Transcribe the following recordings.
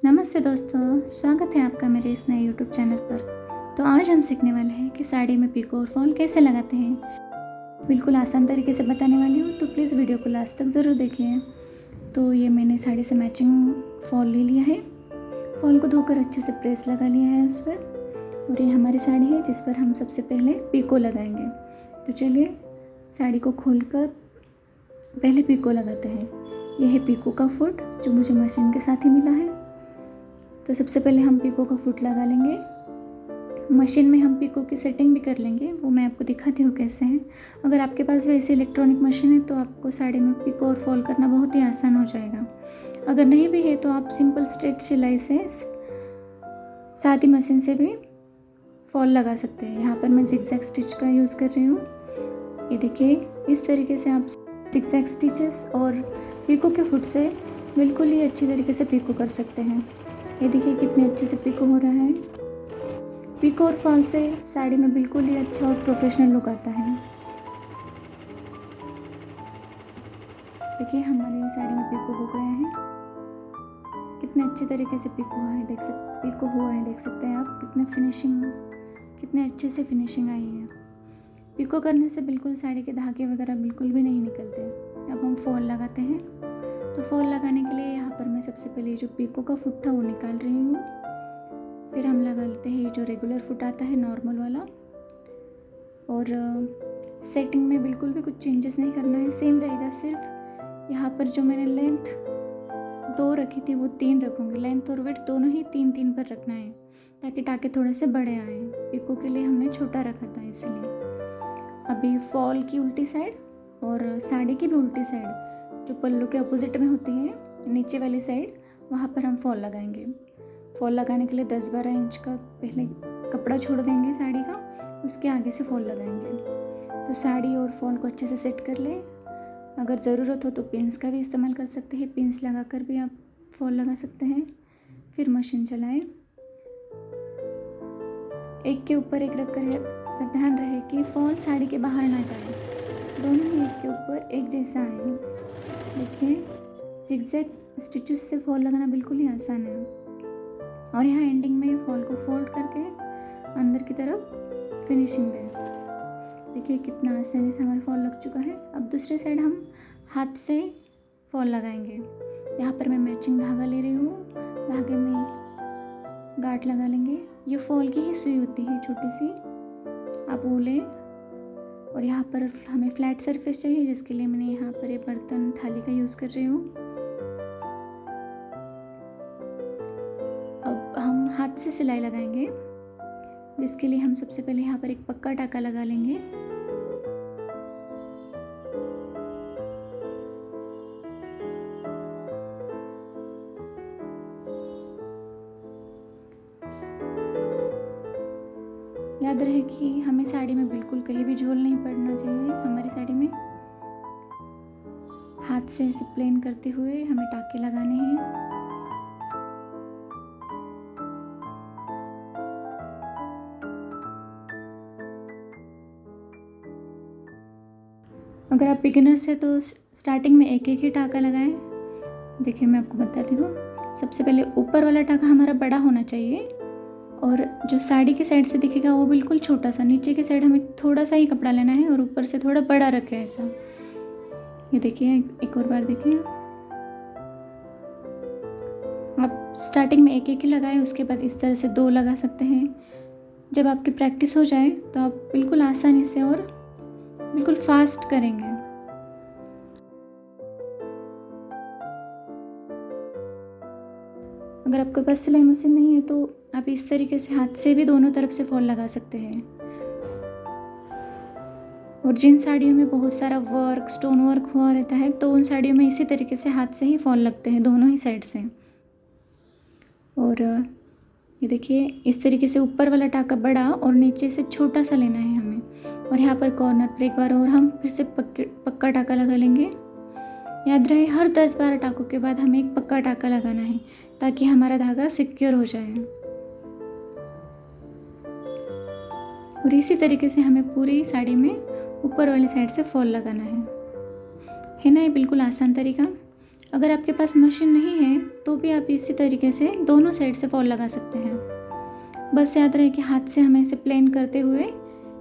नमस्ते दोस्तों, स्वागत है आपका मेरे इस नए यूट्यूब चैनल पर। तो आज हम सीखने वाले हैं कि साड़ी में पिको और फॉल कैसे लगाते हैं। बिल्कुल आसान तरीके से बताने वाली हूँ, तो प्लीज़ वीडियो को लास्ट तक ज़रूर देखिए। तो ये मैंने साड़ी से मैचिंग फॉल ले लिया है। फॉल को धोकर अच्छे से प्रेस लगा लिया है उस पर, और ये हमारी साड़ी है जिस पर हम सबसे पहले पिको लगाएंगे। तो चलिए साड़ी को खोलकर पहले पिको लगाते हैं। यह है पिको का फुट जो मुझे मशीन के साथ ही मिला है। तो सबसे पहले हम पिको का फुट लगा लेंगे। मशीन में हम पिको की सेटिंग भी कर लेंगे, वो मैं आपको दिखाती हूँ कैसे है। अगर आपके पास वैसे इलेक्ट्रॉनिक मशीन है तो आपको साड़ी में पिको और फॉल करना बहुत ही आसान हो जाएगा। अगर नहीं भी है तो आप सिंपल स्ट्रेट सिलाई से सादी मशीन से भी फॉल लगा सकते हैं। यहाँ पर मैं जिगजैग स्टिच का यूज़ कर रही हूँ। ये देखिए, इस तरीके से आप जिगजैग स्टिचेस और पिको के फुट से बिल्कुल ही अच्छी तरीके से पिको कर सकते हैं। ये देखिए कितने अच्छे से पिको हो रहा है। पिको और फॉल से साड़ी में बिल्कुल ही अच्छा और प्रोफेशनल लुक आता है। देखिए हमारी साड़ी में पिको हो गया है। कितने अच्छे तरीके से पिको हुआ है, देख सकते हैं आप। कितने अच्छे से फिनिशिंग आई है। पिको करने से बिल्कुल साड़ी के धागे वगैरह बिल्कुल भी नहीं निकलते। अब हम फॉल लगाते हैं। तो फॉल लगाने के लिए यहाँ पर मैं सबसे पहले जो पिको का फुट था वो निकाल रही हूँ। फिर हम लगा लेते हैं ये जो रेगुलर फुट आता है, नॉर्मल वाला। और सेटिंग में बिल्कुल भी कुछ चेंजेस नहीं करना है, सेम रहेगा। सिर्फ यहाँ पर जो मैंने लेंथ 2 रखी थी वो 3 रखूँगी। लेंथ और वेट दोनों ही 3-3 पर रखना है ताकि टाके थोड़े से बड़े आए। पिको के लिए हमने छोटा रखा था इसलिए। अभी फॉल की उल्टी साइड और साड़ी की भी उल्टी साइड जो पल्लू के अपोजिट में होती है, नीचे वाली साइड, वहाँ पर हम फॉल लगाएंगे। फॉल लगाने के लिए 10-12 इंच का पहले कपड़ा छोड़ देंगे साड़ी का, उसके आगे से फॉल लगाएंगे। तो साड़ी और फॉल को अच्छे से सेट कर लें। अगर ज़रूरत हो तो पिन्स का भी इस्तेमाल कर सकते हैं। पिन्स लगाकर भी आप फॉल लगा सकते हैं। फिर मशीन चलाएं। एक के ऊपर एक रख कर ध्यान रहे कि फॉल साड़ी के बाहर ना जाए, दोनों ही एक के ऊपर एक जैसा आए। देखिए जिगजैग स्टिचेस से फॉल लगाना बिल्कुल ही आसान है। और यहाँ एंडिंग में फॉल को फोल्ड करके अंदर की तरफ फिनिशिंग दें। देखिए कितना आसानी से हमारा फॉल लग चुका है। अब दूसरी साइड हम हाथ से फॉल लगाएंगे। यहाँ पर मैं मैचिंग धागा ले रही हूँ। धागे में गांठ लगा लेंगे। ये फॉल की ही सुई होती है छोटी सी, आप वो लें। और यहाँ पर हमें फ्लैट सरफेस चाहिए, जिसके लिए मैंने यहाँ पर ये बर्तन थाली का यूज़ कर रही हूँ। अब हम हाथ से सिलाई लगाएंगे, जिसके लिए हम सबसे पहले यहाँ पर एक पक्का टाका लगा लेंगे। याद रहे कि हमें साड़ी में बिल्कुल कहीं भी झोल नहीं पड़ना चाहिए। हमारी साड़ी में हाथ से ऐसे प्लेन करते हुए हमें टाके लगाने हैं। अगर आप बिगिनर्स हैं तो स्टार्टिंग में एक एक ही टाका लगाएं। देखिए मैं आपको बताती हूँ। सबसे पहले ऊपर वाला टाका हमारा बड़ा होना चाहिए, और जो साड़ी के साइड से दिखेगा वो बिल्कुल छोटा सा। नीचे के साइड हमें थोड़ा सा ही कपड़ा लेना है और ऊपर से थोड़ा बड़ा रखें ऐसा। ये देखिए, एक और बार देखिए। आप स्टार्टिंग में एक एक ही लगाएं, उसके बाद इस तरह से 2 लगा सकते हैं। जब आपकी प्रैक्टिस हो जाए तो आप बिल्कुल आसानी से और बिल्कुल फास्ट करेंगे। अगर आपके पास सिलाई मशीन नहीं है तो आप इस तरीके से हाथ से भी दोनों तरफ से फॉल लगा सकते हैं। और जिन साड़ियों में बहुत सारा वर्क, स्टोन वर्क हुआ रहता है, तो उन साड़ियों में इसी तरीके से हाथ से ही फॉल लगते हैं, दोनों ही साइड से। और ये देखिए, इस तरीके से ऊपर वाला टाका बड़ा और नीचे से छोटा सा लेना है हमें। और यहाँ पर कॉर्नर पर एक बार और हम फिर से पक्का टाका लगा लेंगे। याद रहे हर 10-12 टाकों के बाद हमें एक पक्का टाका लगाना है ताकि हमारा धागा सिक्योर हो जाए। और इसी तरीके से हमें पूरी साड़ी में ऊपर वाली साइड से फॉल लगाना है ना। ये बिल्कुल आसान तरीका। अगर आपके पास मशीन नहीं है तो भी आप इसी तरीके से दोनों साइड से फॉल लगा सकते हैं। बस याद रहे कि हाथ से हमें इसे प्लेन करते हुए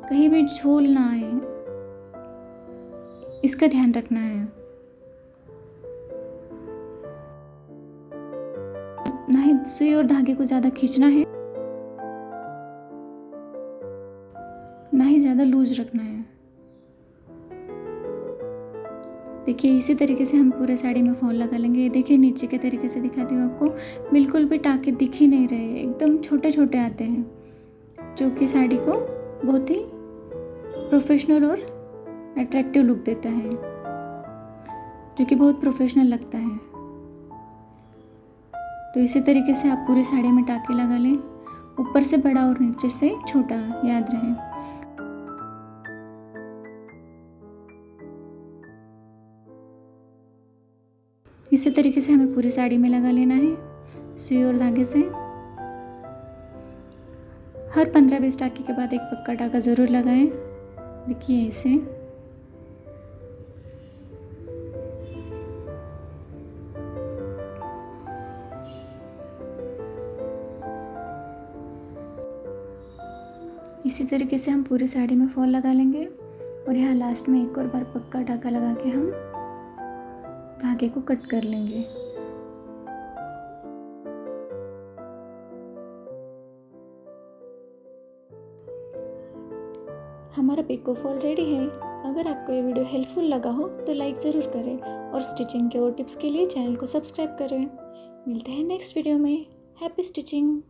कहीं भी झोल ना आए, इसका ध्यान रखना है। ना ही सुई और धागे को ज़्यादा खींचना है, ना ही ज़्यादा लूज रखना है। देखिए इसी तरीके से हम पूरे साड़ी में फॉल लगा लेंगे। देखिए नीचे के तरीके से दिखाती हूँ आपको, बिल्कुल भी टाँके दिख ही नहीं रहे, एकदम छोटे छोटे आते हैं, जो कि साड़ी को बहुत ही प्रोफेशनल और अट्रैक्टिव लुक देता है, जो कि बहुत प्रोफेशनल लगता है। तो इसी तरीके से आप पूरी साड़ी में टाँके लगा लें, ऊपर से बड़ा और नीचे से छोटा, याद रहे। इसी तरीके से हमें पूरी साड़ी में लगा लेना है सुई और धागे से। हर 15-20 टाँके के बाद एक पक्का टाँका ज़रूर लगाएं। देखिए ऐसे। इसी तरीके से हम पूरी साड़ी में फॉल लगा लेंगे और यहाँ लास्ट में एक और बार पक्का टाँका लगा के हम धागे को कट कर लेंगे। हमारा पिको फॉल रेडी है। अगर आपको ये वीडियो हेल्पफुल लगा हो तो लाइक ज़रूर करें और स्टिचिंग के और टिप्स के लिए चैनल को सब्सक्राइब करें। मिलते हैं नेक्स्ट वीडियो में। Happy stitching.